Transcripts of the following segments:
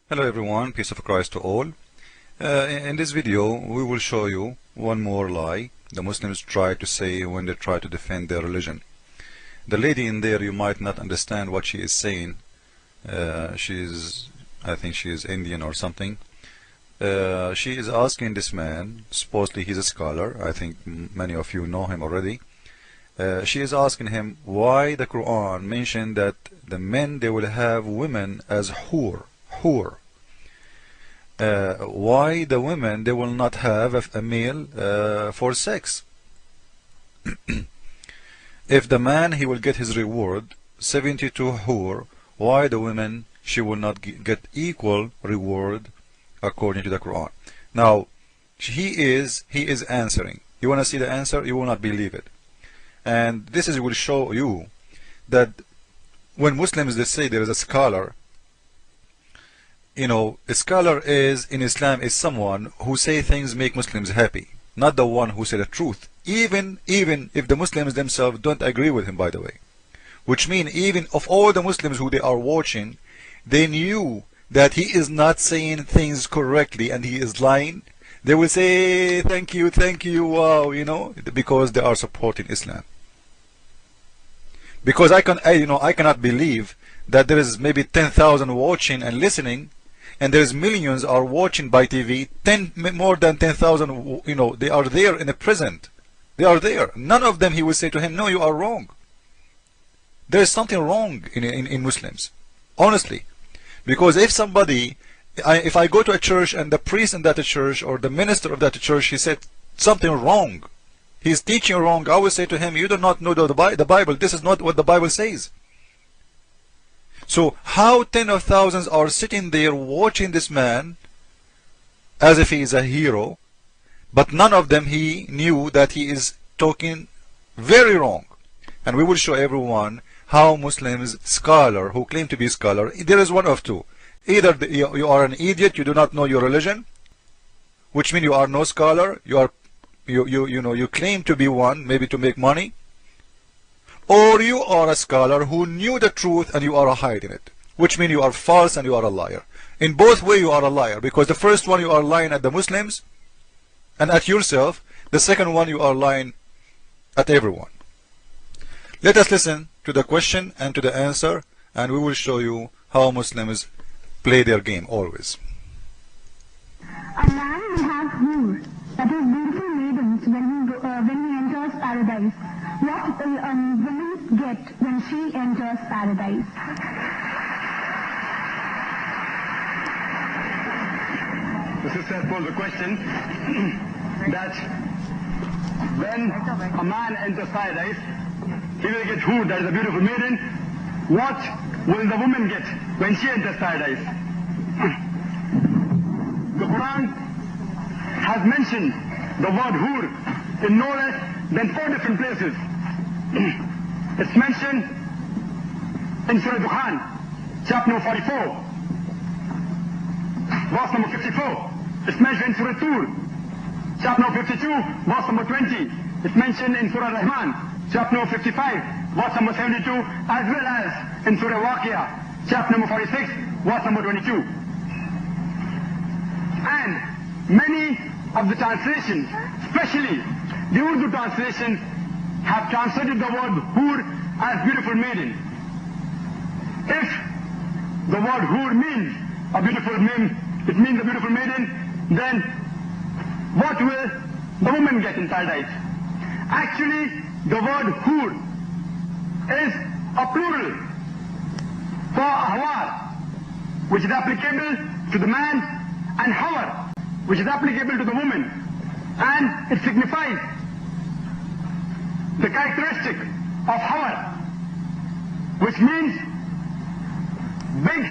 Hello everyone, peace of Christ to all. In this video we will show you one more lie the Muslims try to say when they try to defend their religion. The lady in there, you might not understand what she is saying. I think she is Indian or something. She is asking this man, supposedly he's a scholar, I think many of you know him already. She is asking him why the Quran mentioned that the men, they will have women as hur. Why the women, they will not have a male for sex? If the man, he will get his reward 72 hur, why the women, she will not get equal reward according to the Quran? Now he is answering. You want to see the answer? You will not believe it. And this will show you that when Muslims, they say there is a scholar, you know, a scholar is in Islam is someone who say things make Muslims happy, not the one who say the truth, even if the Muslims themselves don't agree with him, by the way. Which means even of all the Muslims who they are watching, they knew that he is not saying things correctly and he is lying, they will say thank you, wow, you know, because they are supporting Islam. Because I cannot believe that there is maybe 10,000 watching and listening, and there is millions are watching by TV. More than 10,000, you know, they are there in the present. They are there. None of them he will say to him, no, you are wrong. There is something wrong in Muslims, honestly. Because if somebody, if I go to a church and the priest in that church or the minister of that church, he said something wrong, he's teaching wrong, I will say to him, you do not know the Bible. This is not what the Bible says. So how tens of thousands are sitting there watching this man as if he is a hero, but none of them he knew that he is talking very wrong. And we will show everyone how Muslims, scholar who claim to be scholar, there is one of two. Either you are an idiot, you do not know your religion, which means you are no scholar, you claim to be one, maybe to make money, or you are a scholar who knew the truth and you are hiding it, which means you are false and you are a liar. In both ways you are a liar, because the first one you are lying at the Muslims and at yourself, the second one you are lying at everyone. Let us listen to the question and to the answer, and we will show you how Muslims play their game always. A man will have hur, that is beautiful maidens, when he enters paradise. What will women get when she enters paradise? The sister posed a question that when a man enters paradise, he will get hur, that is a beautiful maiden. What will the woman get when she enters paradise? The Quran has mentioned the word hur in no less than 4 different places. It's mentioned in Surah Dukhan, chapter number 44, verse number 54. It's mentioned in Surah Tur, chapter number 52, verse number 20. It's mentioned in Surah Rahman, chapter number 55, verse number 72, as well as in Surah Waqiyah, chapter number 46, verse number 22. And many of the translations, especially the Urdu translations, have translated the word hur as beautiful maiden. If the word hur means a beautiful maiden, it means a beautiful maiden, then what will the woman get in paradise? Actually, the word hur is a plural for hawar, which is applicable to the man, and hawar, which is applicable to the woman, and it signifies the characteristic of hawar, which means big,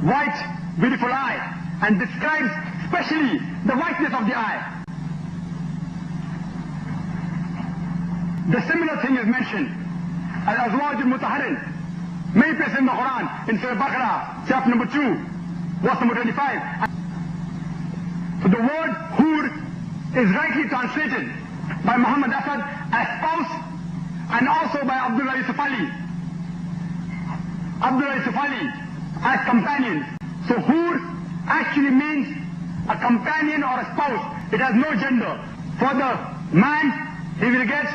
white, beautiful eye, and describes especially the whiteness of the eye. The similar thing is mentioned as Azwaj al-Mutahharin, many places in the Quran, in Surah Baqarah, chapter number 2, verse number 25. So the word hur is rightly translated by Muhammad Asad as spouse, and also by Abdullah Yusuf Ali as companions. So hur actually means a companion or a spouse. It has no gender. For the man, he will get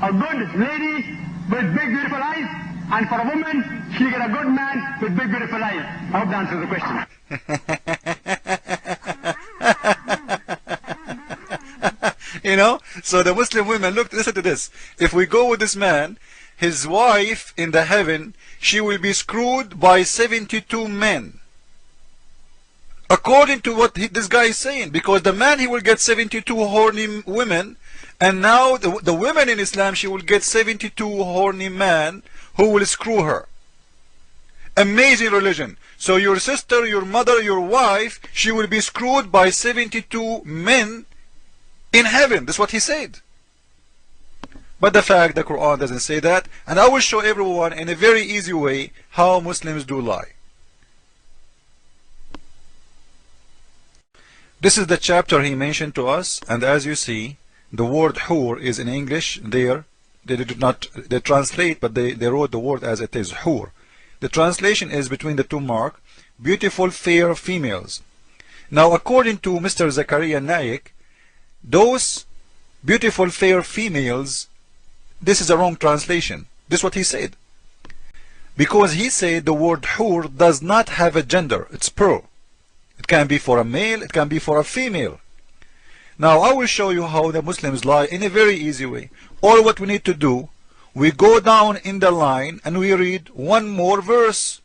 a good lady with big beautiful eyes, and for a woman, she'll get a good man with big beautiful eyes. I hope that answers the question. You know, so the Muslim women, look, listen to this. If we go with this man, his wife in the heaven, she will be screwed by 72 men. According to what this guy is saying, because the man, he will get 72 horny women, and now the women in Islam, she will get 72 horny men who will screw her. Amazing religion. So your sister, your mother, your wife, she will be screwed by 72 men in heaven. That's what he said. But the fact, the Quran doesn't say that, and I will show everyone in a very easy way how Muslims do lie. This is the chapter he mentioned to us, and as you see, the word hur is in English there. They did not translate, but they wrote the word as it is, hur. The translation is between the two mark, beautiful fair females. Now according to Mr. Zakaria NAIK, those beautiful fair females, this is a wrong translation. This is what he said. Because he said the word hur does not have a gender, it's plural. It can be for a male, it can be for a female. Now I will show you how the Muslims lie in a very easy way. All what we need to do, we go down in the line and we read one more verse.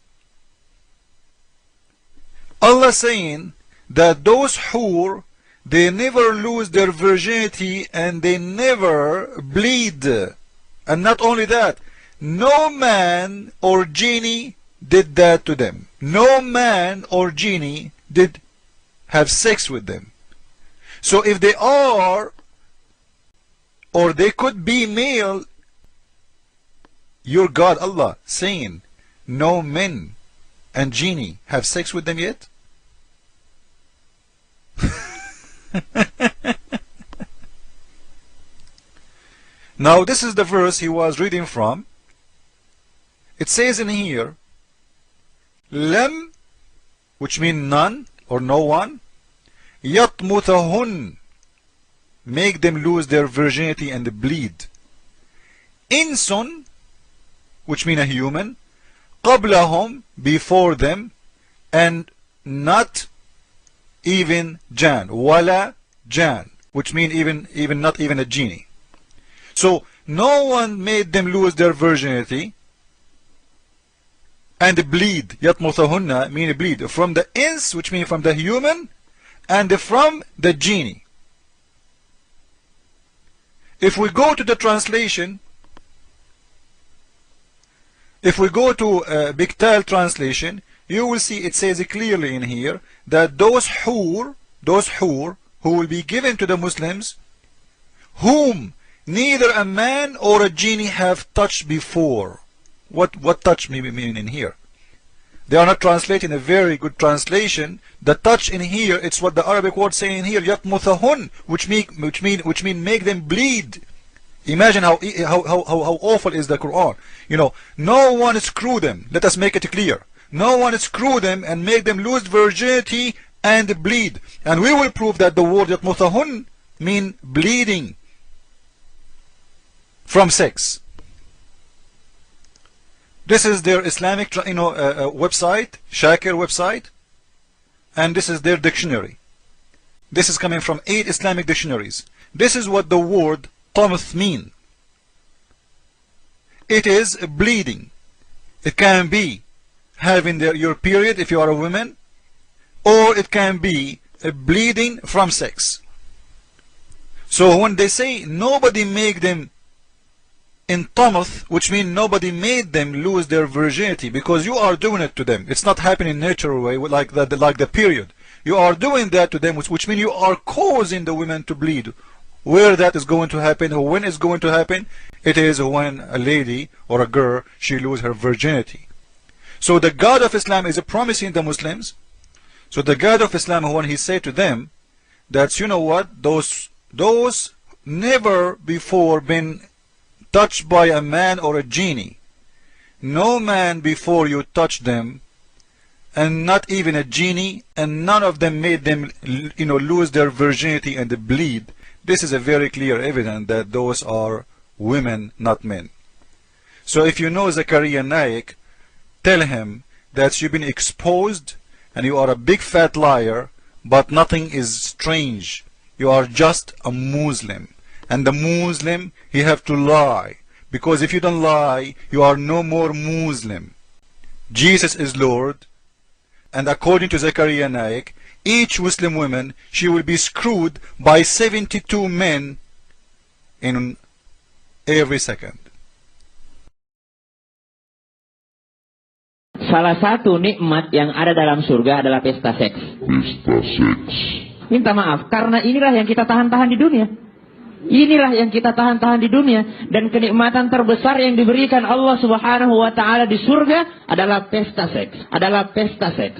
Allah saying that those hur, they never lose their virginity and they never bleed. And not only that, no man or genie did that to them. No man or genie did have sex with them. So if they are, or they could be male, your God Allah saying no men and genie have sex with them yet? Now this is the verse he was reading from. It says in here, Lam, which means none or no one, yatmuthahun, make them lose their virginity and bleed. Insun, which means a human, qablahum, before them, and not even jan, wala jan, which means even not even a genie. So no one made them lose their virginity and bleed. Yatmuthahunna mean bleed from the ins, which means from the human, and from the genie. If we go to the translation, if we go to Biktal translation, you will see it says clearly in here that those hur who will be given to the Muslims, whom neither a man or a genie have touched before. What touch mean in here? They are not translating a very good translation. The touch in here, it's what the Arabic word saying here, yatmuthahun, which mean make them bleed. Imagine how awful is the Quran. You know, no one screw them. Let us make it clear. No one screw them and make them lose virginity and bleed. And we will prove that the word yatmuthahun mean bleeding from sex. This is their Islamic website, Shakir website, and this is their dictionary. This is coming from 8 Islamic dictionaries. This is what the word tamth mean. It is bleeding. It can be having your period if you are a woman, or it can be bleeding from sex. So when they say nobody make them in tamth, which means nobody made them lose their virginity, because you are doing it to them. It's not happening in a natural way like the period. You are doing that to them, which means you are causing the women to bleed. Where that is going to happen, or when it's going to happen, it is when a lady or a girl, she lose her virginity. So the God of Islam is promising the Muslims. So the God of Islam, when he said to them that, you know what, those never before been touched by a man or a genie, no man before you touch them and not even a genie, and none of them made them, lose their virginity and bleed. This is a very clear evidence that those are women, not men. So if you know Zakaria Naik, tell him that you've been exposed and you are a big fat liar, but nothing is strange. You are just a Muslim. And the Muslim, he have to lie. Because if you don't lie, you are no more Muslim. Jesus is Lord. And according to Zakaria Naik, each Muslim woman, she will be screwed by 72 men in every second. Salah satu nikmat yang ada dalam surga adalah pesta seks. Pesta seks. Minta maaf, karena inilah yang kita tahan-tahan di dunia. Inilah yang kita tahan-tahan di dunia. Dan kenikmatan terbesar yang diberikan Allah Subhanahu wa Ta'ala di surga adalah pesta seks. Adalah pesta seks.